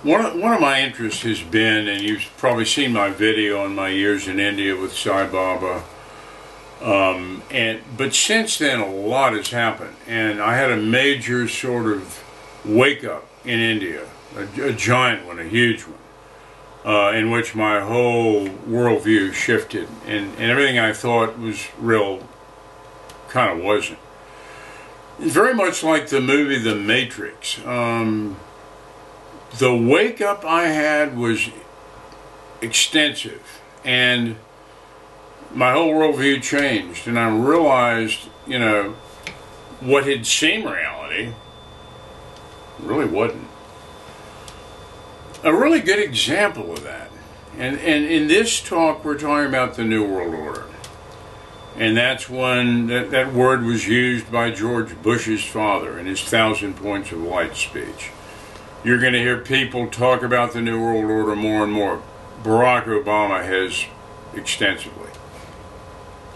One of my interests has been, and you've probably seen my video on my years in India with Sai Baba, but since then a lot has happened, and I had a major sort of wake up in India, a giant one, a huge one, in which my whole worldview shifted, and everything I thought was real kind of wasn't. Very much like the movie The Matrix. The wake up I had was extensive, and my whole worldview changed, and I realized, you know, what had seemed reality really wasn't. A really good example of that, and in this talk we're talking about the New World Order, and that's when that word was used by George Bush's father in his 1,000 Points of Light speech. You're going to hear people talk about the New World Order more and more. Barack Obama has extensively.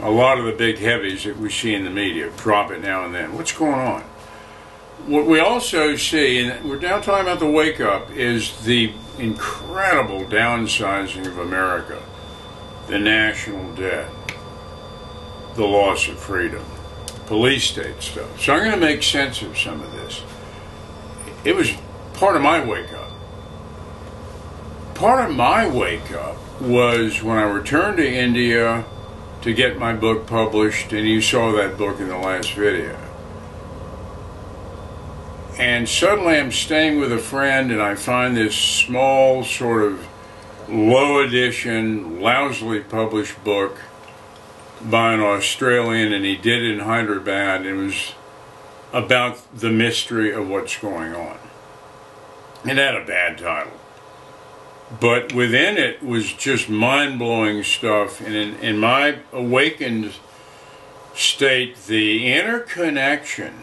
A lot of the big heavies that we see in the media drop it now and then. What's going on? What we also see, and we're now talking about the wake-up, is the incredible downsizing of America, the national debt, the loss of freedom, police state stuff. So I'm going to make sense of some of this. It was part of my wake-up. Part of my wake-up was when I returned to India to get my book published, and you saw that book in the last video. And suddenly I'm staying with a friend, and I find this small, sort of low edition, lousily published book by an Australian, and he did it in Hyderabad. It was about the mystery of what's going on. It had a bad title, but within it was just mind-blowing stuff. And in my awakened state, the interconnection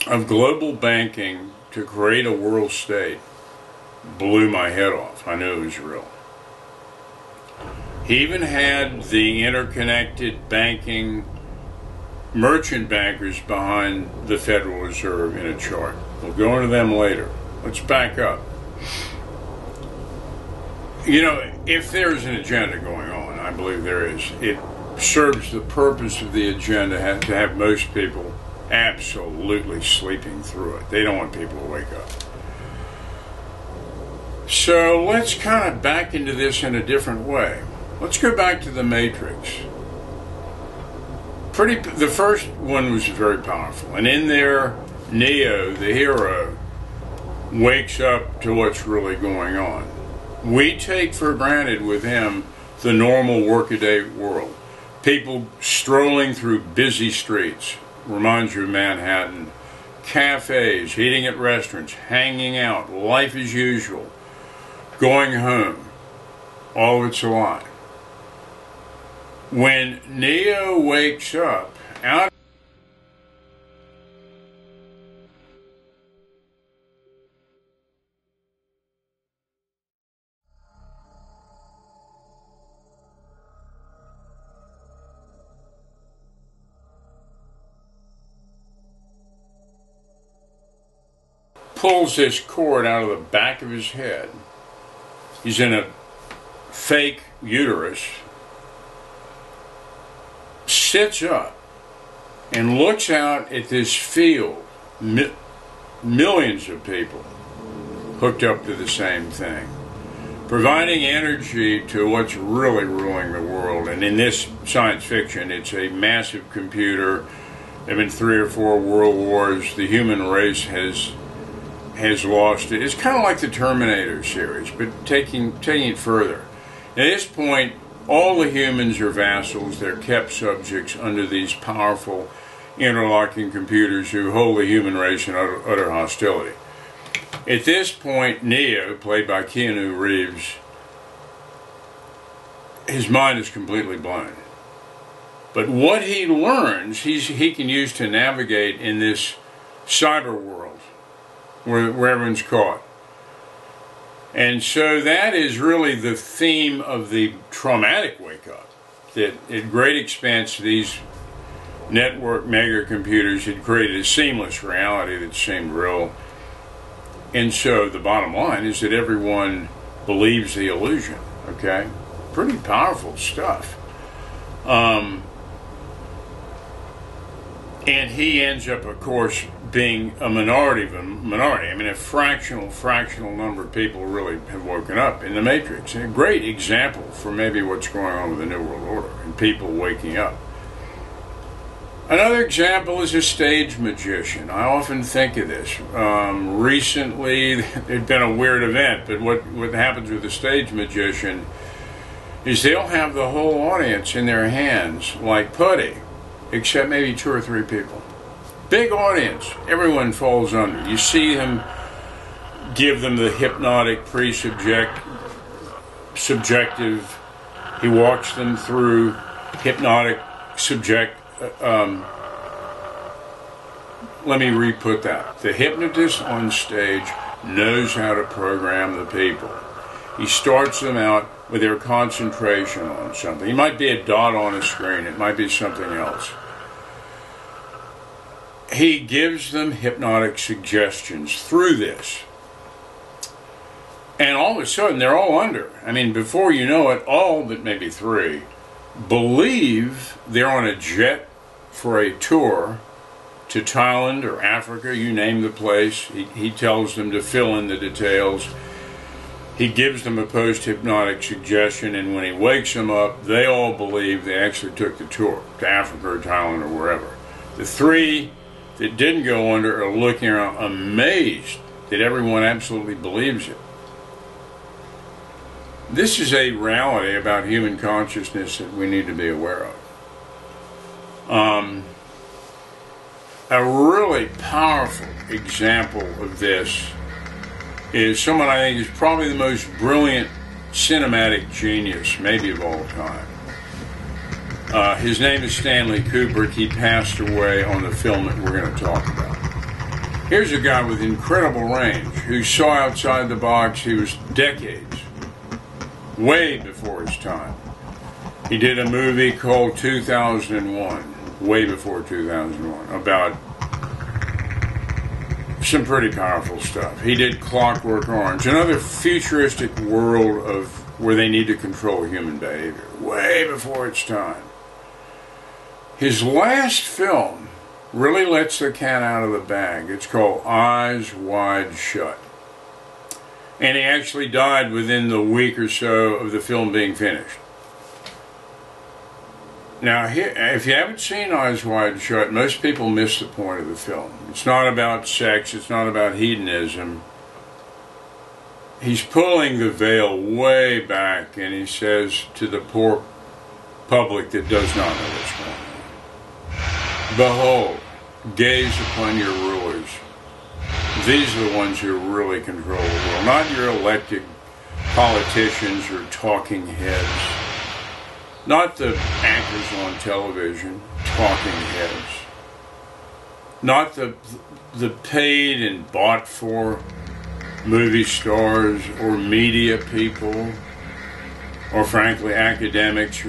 of global banking to create a world state blew my head off. I knew it was real. He even had the interconnected banking merchant bankers behind the Federal Reserve in a chart. We'll go into them later. Let's back up. You know, if there's an agenda going on, I believe there is, it serves the purpose of the agenda to have most people absolutely sleeping through it. They don't want people to wake up. So let's kind of back into this in a different way. Let's go back to the Matrix. The first one was very powerful, and in there, Neo, the hero, wakes up to what's really going on. We take for granted with him the normal workaday world. People strolling through busy streets, reminds you of Manhattan, cafes, eating at restaurants, hanging out, life as usual, going home. All of it's a lie. When Neo wakes up out pulls this cord out of the back of his head. He's in a fake uterus, sits up and looks out at this field, millions of people hooked up to the same thing, providing energy to what's really ruling the world. And in this science fiction, it's a massive computer. There have been 3 or 4 world wars. The human race has lost it. It's kind of like the Terminator series, but taking it further. At this point, all the humans are vassals. They're kept subjects under these powerful interlocking computers who hold the human race in utter hostility. At this point, Neo, played by Keanu Reeves, his mind is completely blown. But what he learns, he can use to navigate in this cyber world where everyone's caught. And so that is really the theme of the traumatic wake-up, that at great expense these network mega computers had created a seamless reality that seemed real. And so the bottom line is that everyone believes the illusion, okay? Pretty powerful stuff. And he ends up, of course, being a minority of a minority. I mean, a fractional number of people really have woken up in the Matrix. And a great example for maybe what's going on with the New World Order and people waking up. Another example is a stage magician. I often think of this. Recently, there'd been a weird event, but what happens with a stage magician is they'll have the whole audience in their hands like putty, except maybe 2 or 3 people. Big audience. Everyone falls under. You see him give them the hypnotic subjective. He walks them through hypnotic let me re-put that. The hypnotist on stage knows how to program the people. He starts them out with their concentration on something. It might be a dot on a screen. It might be something else. He gives them hypnotic suggestions through this. And all of a sudden, they're all under. I mean, before you know it, all but maybe 3 believe they're on a jet for a tour to Thailand or Africa, you name the place. He tells them to fill in the details. He gives them a post-hypnotic suggestion, and when he wakes them up, they all believe they actually took the tour to Africa or Thailand or wherever. The 3 that didn't go under are looking around amazed that everyone absolutely believes it. This is a reality about human consciousness that we need to be aware of. A really powerful example of this is someone I think is probably the most brilliant cinematic genius, maybe of all time. His name is Stanley Kubrick. He passed away on the film that we're going to talk about. Here's a guy with incredible range who saw outside the box. He was decades, way before his time. He did a movie called 2001, way before 2001, about some pretty powerful stuff. He did Clockwork Orange, another futuristic world of where they need to control human behavior, way before its time. His last film really lets the cat out of the bag. It's called Eyes Wide Shut. And he actually died within the week or so of the film being finished. Now, if you haven't seen Eyes Wide Shut, most people miss the point of the film. It's not about sex. It's not about hedonism. He's pulling the veil way back, and he says to the poor public that does not know what's going on, "Behold, gaze upon your rulers. These are the ones who really control the world, not your elected politicians or talking heads. Not the anchors on television, talking heads. Not the paid and bought for movie stars or media people, or frankly academics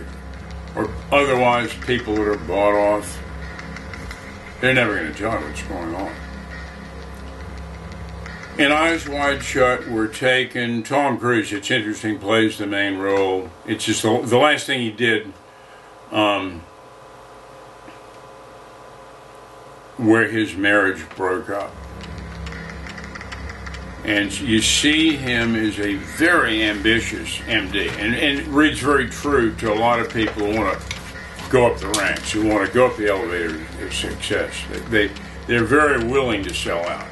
or otherwise people that are bought off. They're never going to tell you what's going on." In Eyes Wide Shut, we're taken, Tom Cruise, it's interesting, plays the main role. It's just the last thing he did where his marriage broke up. And you see him as a very ambitious MD. And it reads very true to a lot of people who want to go up the ranks, who want to go up the elevator of success. They're very willing to sell out.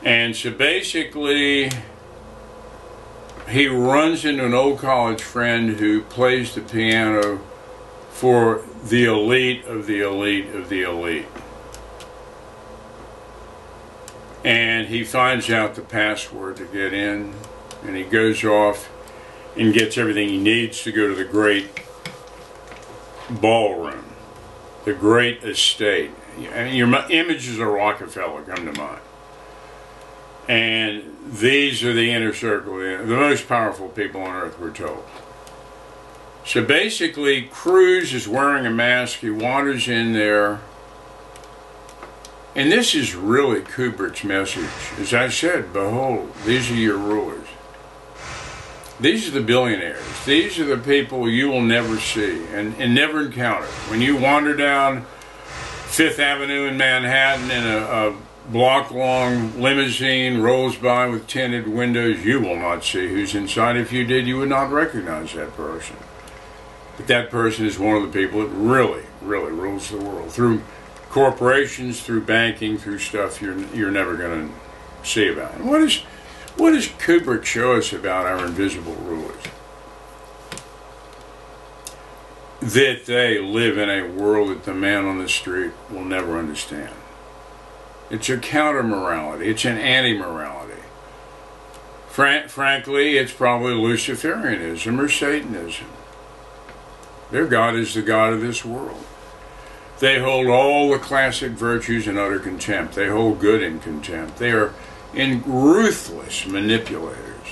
And so basically, he runs into an old college friend who plays the piano for the elite of the elite of the elite. And he finds out the password to get in, and he goes off and gets everything he needs to go to the great ballroom, the great estate. And your images of Rockefeller come to mind. And these are the inner circle, the most powerful people on earth, we're told. So basically, Cruise is wearing a mask. He wanders in there, And this is really Kubrick's message. As I said, behold, these are your rulers. These are the billionaires. These are the people you will never see and never encounter. When you wander down Fifth Avenue in Manhattan and a block-long limousine rolls by with tinted windows, you will not see who's inside. If you did, you would not recognize that person. But that person is one of the people that really, really rules the world. Through corporations, through banking, through stuff you're never going to see about. And what does Kubrick show us about our invisible rulers? That they live in a world that the man on the street will never understand. It's a counter-morality. It's an anti-morality. Frankly, it's probably Luciferianism or Satanism. Their God is the God of this world. They hold all the classic virtues in utter contempt. They hold good in contempt. They are ruthless manipulators.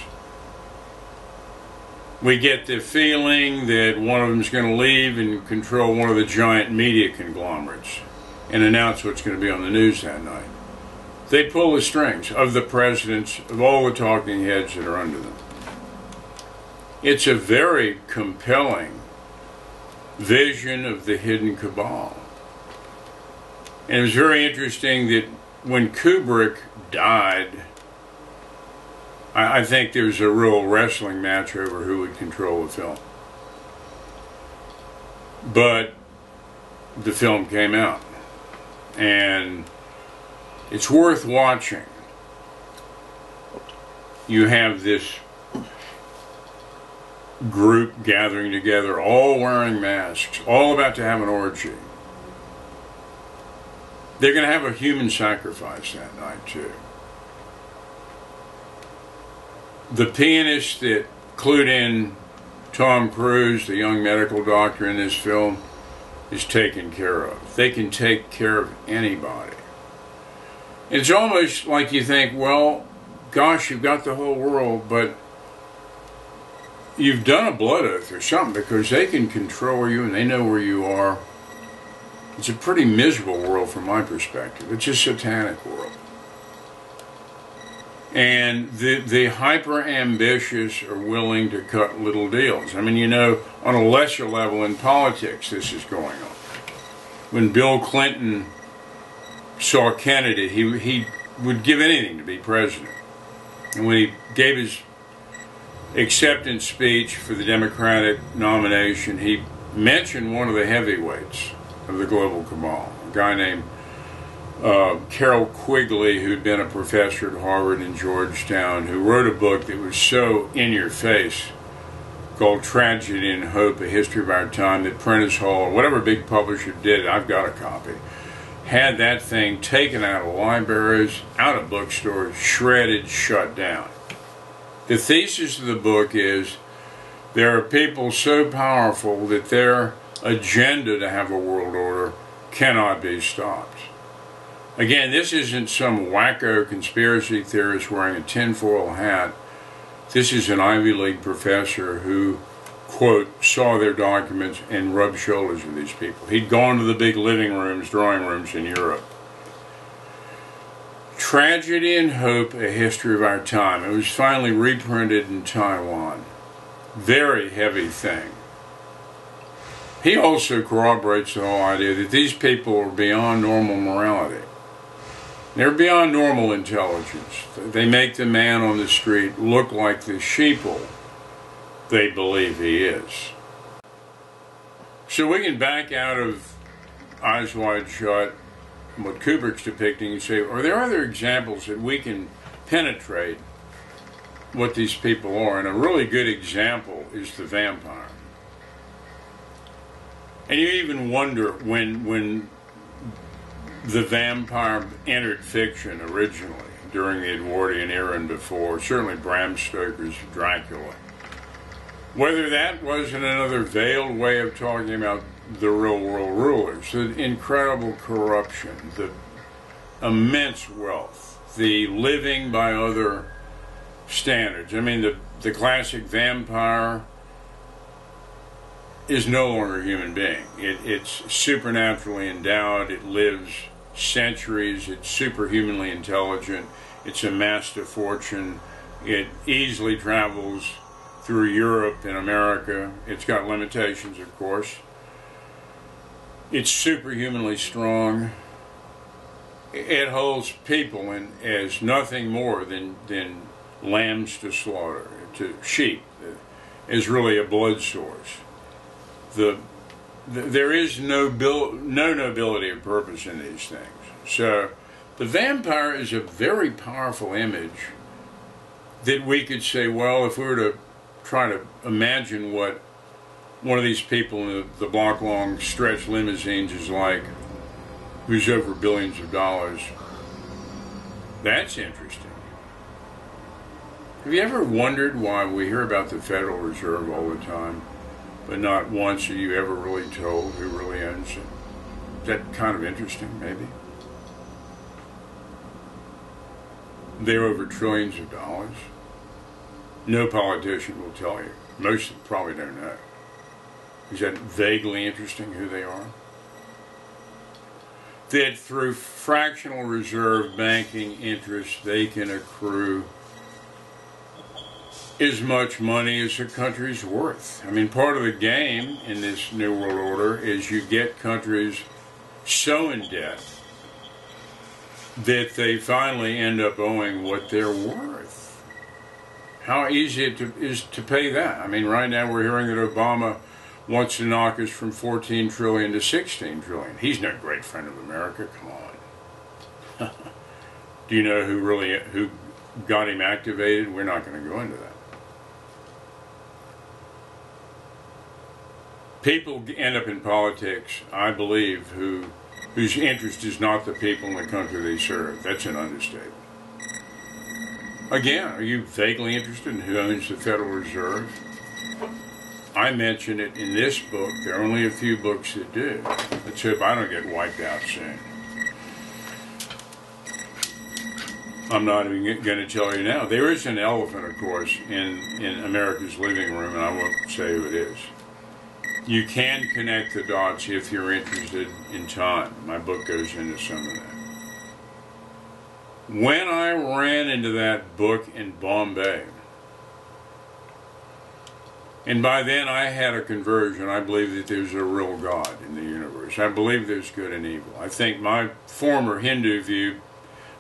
We get the feeling that one of them is going to leave and control one of the giant media conglomerates and announce what's going to be on the news that night. They pull the strings of the presidents, of all the talking heads that are under them. It's a very compelling vision of the hidden cabal. And it was very interesting that when Kubrick died, I think there was a real wrestling match over who would control the film. But the film came out, and it's worth watching. You have this group gathering together, all wearing masks, all about to have an orgy. They're going to have a human sacrifice that night, too. The pianist that clued in Tom Cruise, the young medical doctor in this film, is taken care of. They can take care of anybody. It's almost like you think, well, gosh, you've got the whole world, but you've done a blood oath or something, because they can control you and they know where you are. It's a pretty miserable world from my perspective. It's a satanic world. And the hyper-ambitious are willing to cut little deals. I mean, you know, on a lesser level in politics, this is going on. When Bill Clinton saw Kennedy, he would give anything to be president. And when he gave his acceptance speech for the Democratic nomination, he mentioned one of the heavyweights of the global cabal, a guy named Carol Quigley, who'd been a professor at Harvard and Georgetown, who wrote a book that was so in your face called Tragedy and Hope, A History of Our Time, that Prentice Hall, whatever big publisher did, I've got a copy, had that thing taken out of libraries, out of bookstores, shredded, shut down. The thesis of the book is there are people so powerful that their agenda to have a world order cannot be stopped. Again, this isn't some wacko conspiracy theorist wearing a tinfoil hat. This is an Ivy League professor who, quote, saw their documents and rubbed shoulders with these people. He'd gone to the big living rooms, drawing rooms in Europe. Tragedy and Hope, A History of Our Time. It was finally reprinted in Taiwan. Very heavy thing. He also corroborates the whole idea that these people are beyond normal morality. They're beyond normal intelligence. They make the man on the street look like the sheeple they believe he is. So we can back out of Eyes Wide Shut, what Kubrick's depicting, and say, are there other examples that we can penetrate what these people are? And a really good example is the vampire. And you even wonder when the vampire entered fiction originally, during the Edwardian era and before, certainly Bram Stoker's Dracula, whether that wasn't another veiled way of talking about the real world rulers, the incredible corruption, the immense wealth, the living by other standards. I mean, the classic vampire is no longer a human being. It's supernaturally endowed. It lives centuries. It's superhumanly intelligent. It's amassed a fortune. It easily travels through Europe and America. It's got limitations, of course. It's superhumanly strong. It holds people as nothing more than lambs to slaughter, to sheep, is really a blood source. There is no nobility of purpose in these things. So the vampire is a very powerful image that we could say, well, if we were to try to imagine what one of these people in the block-long stretch limousines is like, who's over billions of dollars, that's interesting. Have you ever wondered why we hear about the Federal Reserve all the time, but not once are you ever really told who really owns it? Is that kind of interesting, maybe? They're over trillions of dollars. No politician will tell you. Most probably don't know. Is that vaguely interesting who they are? That through fractional reserve banking interest, they can accrue as much money as a country's worth. I mean, part of the game in this New World Order is you get countries so in debt that they finally end up owing what they're worth. How easy it is to pay that? I mean, right now we're hearing that Obama wants to knock us from 14 trillion to 16 trillion. He's no great friend of America. Come on. Do you know who got him activated? We're not going to go into that. People end up in politics, I believe, whose interest is not the people in the country they serve. That's an understatement. Again, are you vaguely interested in who owns the Federal Reserve? I mention it in this book. There are only a few books that do. Let's hope I don't get wiped out soon. I'm not even going to tell you now. There is an elephant, of course, in America's living room, and I won't say who it is. You can connect the dots if you're interested in time. My book goes into some of that. When I ran into that book in Bombay, and by then I had a conversion. I believe that there's a real God in the universe. I believe there's good and evil. I think my former Hindu view,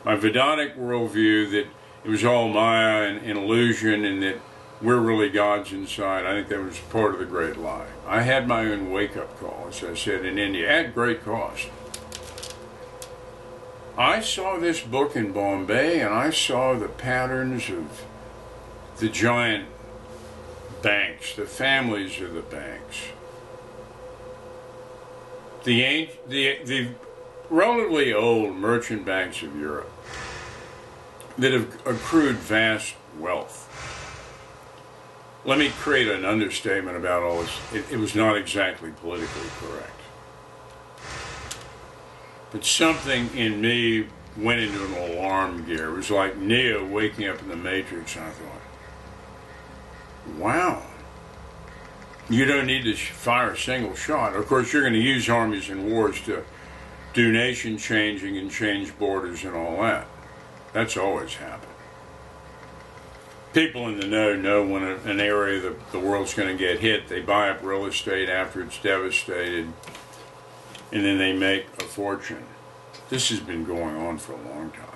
my Vedanic worldview, that it was all Maya and illusion and that we're really gods inside, I think that was part of the great lie. I had my own wake-up call, as I said, in India, at great cost. I saw this book in Bombay, and I saw the patterns of the giant banks, the families of the banks, the relatively old merchant banks of Europe that have accrued vast wealth. Let me create an understatement about all this. It was not exactly politically correct. But something in me went into an alarm gear. It was like Neo waking up in the Matrix, and I thought, wow, you don't need to fire a single shot. Of course, you're going to use armies in wars to do nation changing and change borders and all that. That's always happened. People in the know when an area of the world's going to get hit, they buy up real estate after it's devastated, and then they make a fortune. This has been going on for a long time.